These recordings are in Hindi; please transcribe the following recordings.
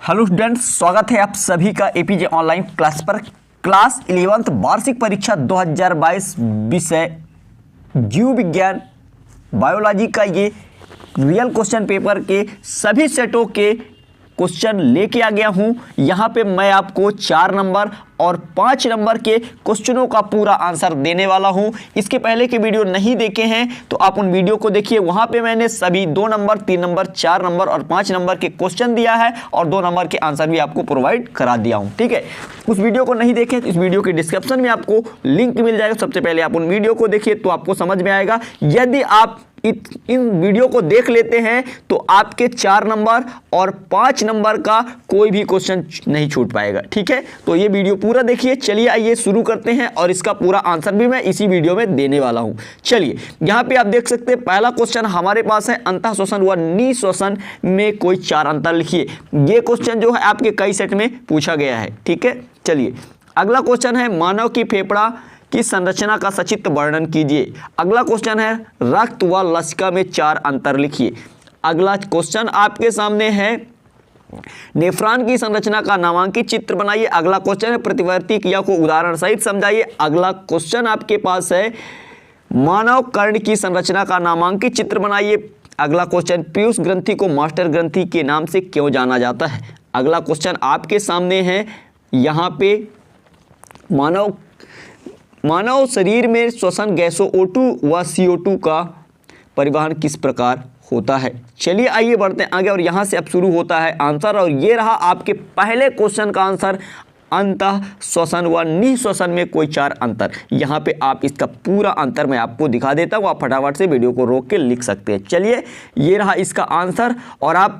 हेलो स्टूडेंट्स, स्वागत है आप सभी का एपीजे ऑनलाइन क्लास पर। क्लास 11th वार्षिक परीक्षा 2022 विषय जीव विज्ञान बायोलॉजी का ये रियल क्वेश्चन पेपर के सभी सेटों के क्वेश्चन लेके आ गया हूँ। यहाँ पे मैं आपको 4 नंबर और 5 नंबर के क्वेश्चनों का पूरा आंसर देने वाला हूँ। इसके पहले के वीडियो नहीं देखे हैं तो आप उन वीडियो को देखिए। वहाँ पे मैंने सभी 2 नंबर, 3 नंबर, 4 नंबर और 5 नंबर के क्वेश्चन दिया है और 2 नंबर के आंसर भी आपको प्रोवाइड करा दिया हूँ। ठीक है, उस वीडियो को नहीं देखें तो इस वीडियो के डिस्क्रिप्शन में आपको लिंक मिल जाएगा। सबसे पहले आप उन वीडियो को देखिए तो आपको समझ में आएगा। यदि आप इन वीडियो को देख लेते हैं तो आपके 4 नंबर और 5 नंबर का कोई भी क्वेश्चन नहीं छूट पाएगा। ठीक है, तो ये वीडियो पूरा देखिए। चलिए आइए शुरू करते हैं और इसका पूरा आंसर भी मैं इसी वीडियो में देने वाला हूं। चलिए, यहाँ पे आप देख सकते हैं पहला क्वेश्चन हमारे पास है, अंतः श्वसन व निःश्वसन में कोई 4 अंतर लिखिए। ये क्वेश्चन जो है आपके कई सेट में पूछा गया है। ठीक है, चलिए अगला क्वेश्चन है, मानव की फेफड़ा की संरचना का सचित्र वर्णन कीजिए। अगला क्वेश्चन है, रक्त व लसिका में 4 अंतर लिखिए। अगला क्वेश्चन आपके सामने है, नेफ्रॉन की संरचना का नामांकित चित्र बनाइए। अगला क्वेश्चन है, प्रतिवर्ती क्रिया को उदाहरण सहित समझाइए। अगला क्वेश्चन आपके पास है, मानव कर्ण की संरचना का नामांकित चित्र बनाइए। अगला क्वेश्चन, पीयूष ग्रंथि को मास्टर ग्रंथि के नाम से क्यों जाना जाता है। अगला क्वेश्चन आपके सामने है, यहाँ पे मानव शरीर में श्वसन गैसों O2 व CO2 का परिवहन किस प्रकार होता है। चलिए आइए बढ़ते हैं आगे और यहाँ से अब शुरू होता है आंसर। और ये रहा आपके पहले क्वेश्चन का आंसर, अंतः श्वसन व निःश्वसन में कोई 4 अंतर। यहाँ पे आप इसका पूरा अंतर मैं आपको दिखा देता हूँ, आप फटाफट से वीडियो को रोक के लिख सकते हैं। चलिए, ये रहा इसका आंसर और आप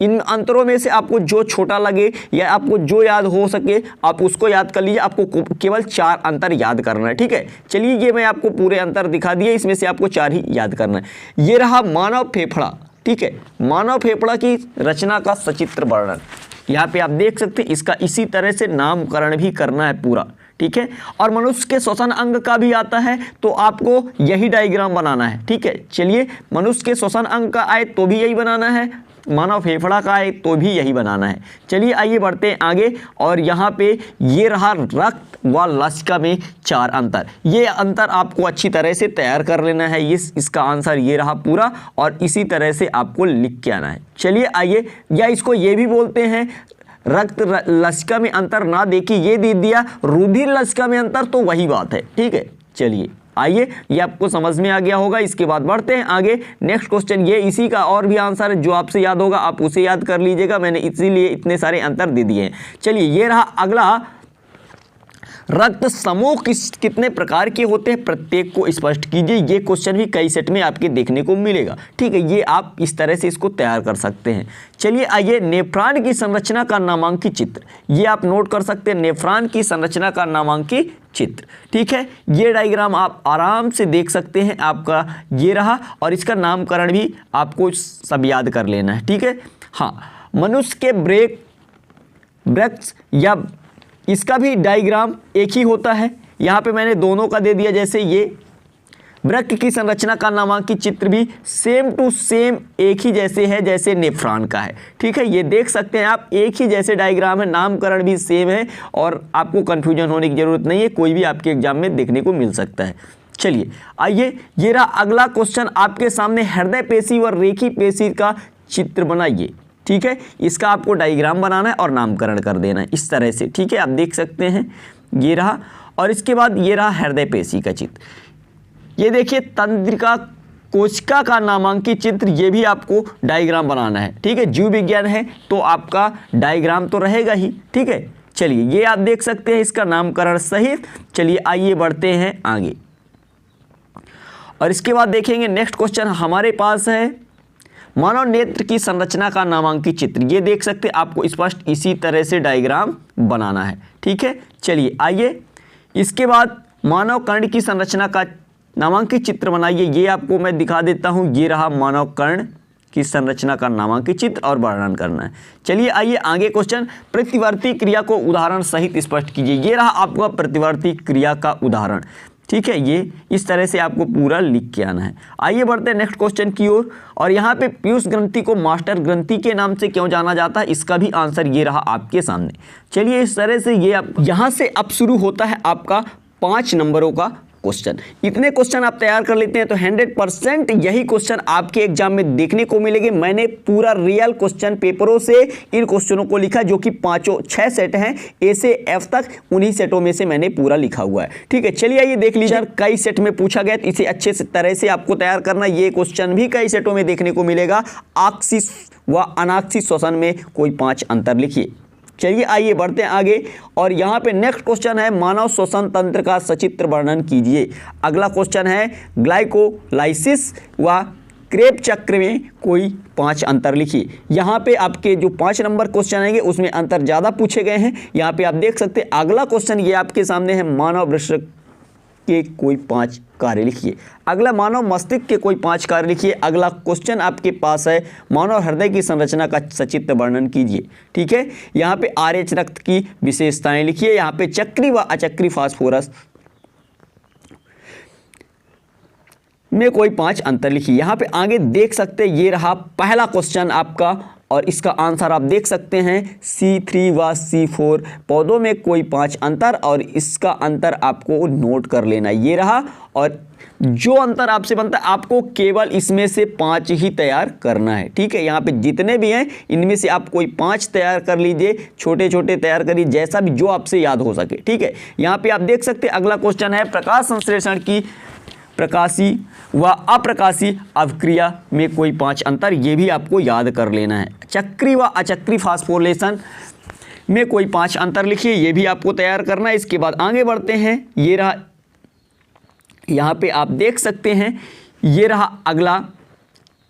इन अंतरों में से आपको जो छोटा लगे या आपको जो याद हो सके आप उसको याद कर लीजिए। आपको केवल 4 अंतर याद करना है। ठीक है, चलिए ये मैं आपको पूरे अंतर दिखा दिए, इसमें से आपको 4 ही याद करना है। ये रहा मानव फेफड़ा। ठीक है, मानव फेफड़ा की रचना का सचित्र वर्णन। यहाँ पे आप देख सकते हैं, इसका इसी तरह से नामकरण भी करना है पूरा। ठीक है, और मनुष्य के श्वसन अंग का भी आता है तो आपको यही डायग्राम बनाना है। ठीक है, चलिए, मनुष्य के श्वसन अंग का आए तो भी यही बनाना है, मानव फेफड़ा का आए तो भी यही बनाना है। चलिए आइए बढ़ते हैं आगे और यहाँ पे ये रहा, रक्त व लसिका में 4 अंतर। ये अंतर आपको अच्छी तरह से तैयार कर लेना है। इसका आंसर ये रहा पूरा और इसी तरह से आपको लिख के आना है। चलिए आइए, या इसको ये भी बोलते हैं, रक्त लसिका में अंतर ना देखिए, ये दे दिया रुधिर लसिका में अंतर, तो वही बात है। ठीक है, चलिए आइए, ये आपको समझ में आ गया होगा। इसके बाद बढ़ते हैं आगे। नेक्स्ट क्वेश्चन, ये इसी का और भी आंसर है, जो आपसे याद होगा आप उसे याद कर लीजिएगा। मैंने इसीलिए इतने सारे अंतर दे दिए हैं। चलिए, ये रहा अगला, रक्त समूह कितने प्रकार के होते हैं, प्रत्येक को स्पष्ट कीजिए। ये क्वेश्चन भी कई सेट में आपके देखने को मिलेगा। ठीक है, ये आप इस तरह से इसको तैयार कर सकते हैं। चलिए आइए, नेफ्रॉन की संरचना का नामांकित चित्र, ये आप नोट कर सकते हैं, नेफ्रॉन की संरचना का नामांकित चित्र। ठीक है, ये डायग्राम आप आराम से देख सकते हैं, आपका ये रहा और इसका नामकरण भी आपको सब याद कर लेना है। ठीक है, हाँ, मनुष्य के ब्रेक्स या इसका भी डायग्राम एक ही होता है। यहाँ पे मैंने दोनों का दे दिया, जैसे ये वृक्क की संरचना का नामांकित चित्र भी सेम टू सेम एक ही जैसे है जैसे नेफ्रॉन का है। ठीक है, ये देख सकते हैं आप, एक ही जैसे डायग्राम है, नामकरण भी सेम है और आपको कन्फ्यूजन होने की जरूरत नहीं है, कोई भी आपके एग्जाम में देखने को मिल सकता है। चलिए आइए, ये रहा अगला क्वेश्चन आपके सामने, हृदय पेशी व रेखी पेशी का चित्र बनाइए। ठीक है, इसका आपको डायग्राम बनाना है और नामकरण कर देना है इस तरह से। ठीक है, आप देख सकते हैं, ये रहा और इसके बाद ये रहा हृदय पेशी का चित्र। ये देखिए, तंत्रिका कोशिका का नामांकित चित्र, ये भी आपको डायग्राम बनाना है। ठीक है, जीव विज्ञान है तो आपका डायग्राम तो रहेगा ही। ठीक है, चलिए ये आप देख सकते हैं इसका नामकरण सहित। चलिए आइए बढ़ते हैं आगे और इसके बाद देखेंगे नेक्स्ट क्वेश्चन हमारे पास है, मानव नेत्र की संरचना का नामांकित चित्र। ये देख सकते हैं, आपको स्पष्ट इसी तरह से डायग्राम बनाना है। ठीक है, चलिए आइए, इसके बाद मानव कर्ण की संरचना का नामांकित चित्र बनाइए। ये आपको मैं दिखा देता हूँ, ये रहा मानव कर्ण की संरचना का नामांकित चित्र और वर्णन करना है। चलिए आइए आगे क्वेश्चन, प्रतिवर्ती क्रिया को उदाहरण सहित स्पष्ट कीजिए। ये रहा आपका प्रतिवर्ती क्रिया का उदाहरण। ठीक है, ये इस तरह से आपको पूरा लिख के आना है। आइए बढ़ते हैं नेक्स्ट क्वेश्चन की ओर। और यहाँ पे पीयूष ग्रंथि को मास्टर ग्रंथि के नाम से क्यों जाना जाता है, इसका भी आंसर ये रहा आपके सामने। चलिए, इस तरह से ये आप यहाँ से अब शुरू होता है आपका 5 नंबरों का क्वेश्चन। इतने क्वेश्चन आप तैयार कर लेते हैं तो 100% यही क्वेश्चन आपके एग्जाम में देखने को मिलेंगे। मैंने पूरा रियल क्वेश्चन पेपरों से इन क्वेश्चनों को लिखा, जो कि 6 सेट हैं, ए से एफ तक, उन्हीं सेटों में से मैंने पूरा लिखा हुआ है। ठीक है, चलिए आइए देख लीजिए। कई सेट में पूछा गया, तो इसे अच्छे से तरह से आपको तैयार करना। ये क्वेश्चन भी कई सेटों में देखने को मिलेगा। आक्सीय व अनाक्सीय श्वसन में कोई 5 अंतर लिखिए। चलिए आइए बढ़ते हैं आगे। और यहाँ पे नेक्स्ट क्वेश्चन है, मानव श्वसन तंत्र का सचित्र वर्णन कीजिए। अगला क्वेश्चन है, ग्लाइकोलाइसिस व क्रेब चक्र में कोई 5 अंतर लिखिए। यहाँ पे आपके जो 5 नंबर क्वेश्चन आएंगे उसमें अंतर ज़्यादा पूछे गए हैं। यहाँ पे आप देख सकते हैं अगला क्वेश्चन ये आपके सामने है, मानव वृषण के कोई 5 कार्य लिखिए। अगला, मानव मस्तिष्क के कोई 5 कार्य लिखिए। अगला क्वेश्चन आपके पास है, मानव हृदय की संरचना का सचित्र वर्णन कीजिए। ठीक है, यहाँ पे RH रक्त की विशेषताएं लिखिए। यहाँ पे चक्री व अचक्री फास्फोरस में कोई 5 अंतर लिखिए। यहाँ पे आगे देख सकते हैं, ये रहा पहला क्वेश्चन आपका, और इसका आंसर आप देख सकते हैं C3 व C4 पौधों में कोई 5 अंतर, और इसका अंतर आपको नोट कर लेना। ये रहा, और जो अंतर आपसे बनता है आपको केवल इसमें से 5 ही तैयार करना है। ठीक है, यहाँ पे जितने भी हैं इनमें से आप कोई 5 तैयार कर लीजिए, छोटे छोटे तैयार करिए, जैसा भी जो आपसे याद हो सके। ठीक है, यहाँ पे आप देख सकते हैं अगला क्वेश्चन है, प्रकाश संश्लेषण की प्रकाशी व अप्रकाशी अभिक्रिया में कोई 5 अंतर, ये भी आपको याद कर लेना है। चक्री व अचक्री फास्फोरिलेशन में कोई 5 अंतर लिखिए, ये भी आपको तैयार करना है। इसके बाद आगे बढ़ते हैं, ये रहा, यहाँ पे आप देख सकते हैं, ये रहा अगला,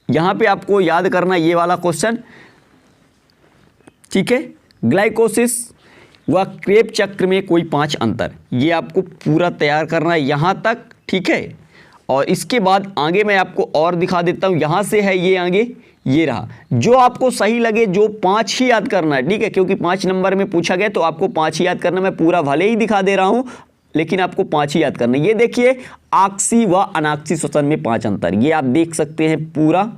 यहाँ पे आपको याद करना ये वाला क्वेश्चन। ठीक है, ग्लाइकोसिस व क्रेब चक्र में कोई 5 अंतर, ये आपको पूरा तैयार करना है यहाँ तक। ठीक है, और इसके बाद आगे मैं आपको और दिखा देता हूँ। यहाँ से है ये आगे, ये रहा, जो आपको सही लगे, जो 5 ही याद करना है। ठीक है, क्योंकि 5 नंबर में पूछा गया तो आपको 5 ही याद करना। मैं पूरा भले ही दिखा दे रहा हूँ, लेकिन आपको 5 ही याद करना है। ये देखिए, आक्सीय व अनाक्सीय श्वसन में 5 अंतर, ये आप देख सकते हैं पूरा,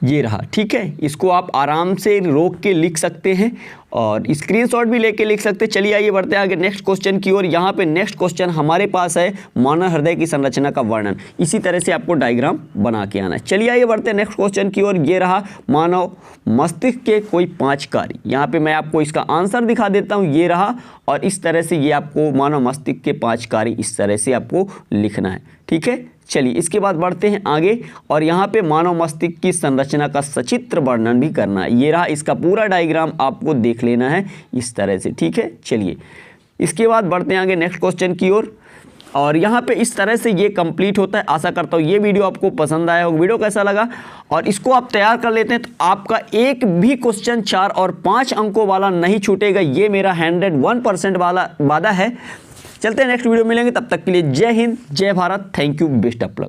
ये रहा। ठीक है, इसको आप आराम से रोक के लिख सकते हैं और स्क्रीनशॉट भी लेके लिख सकते हैं। चलिए आइए बढ़ते हैं आगे नेक्स्ट क्वेश्चन की ओर। यहाँ पे नेक्स्ट क्वेश्चन हमारे पास है, मानव हृदय की संरचना का वर्णन। इसी तरह से आपको डायग्राम बना के आना है। चलिए आइए बढ़ते हैं नेक्स्ट क्वेश्चन की ओर। ये रहा, मानव मस्तिष्क के कोई 5 कार्य। यहाँ पे मैं आपको इसका आंसर दिखा देता हूँ, ये रहा, और इस तरह से ये आपको मानव मस्तिष्क के 5 कार्य इस तरह से आपको लिखना है। ठीक है, चलिए इसके बाद बढ़ते हैं आगे। और यहाँ पे मानव मस्तिष्क की संरचना का सचित्र वर्णन भी करना है। ये रहा, इसका पूरा डायग्राम आपको देख लेना है इस तरह से। ठीक है, चलिए इसके बाद बढ़ते हैं आगे नेक्स्ट क्वेश्चन की ओर। और यहाँ पे इस तरह से ये कंप्लीट होता है। आशा करता हूँ ये वीडियो आपको पसंद आया होगा। वीडियो कैसा लगा और इसको आप तैयार कर लेते हैं तो आपका एक भी क्वेश्चन 4 और 5 अंकों वाला नहीं छूटेगा। ये मेरा 101% वाला वादा है। चलते हैं नेक्स्ट वीडियो मिलेंगे, तब तक के लिए जय हिंद, जय Bharat, thank you, best of luck.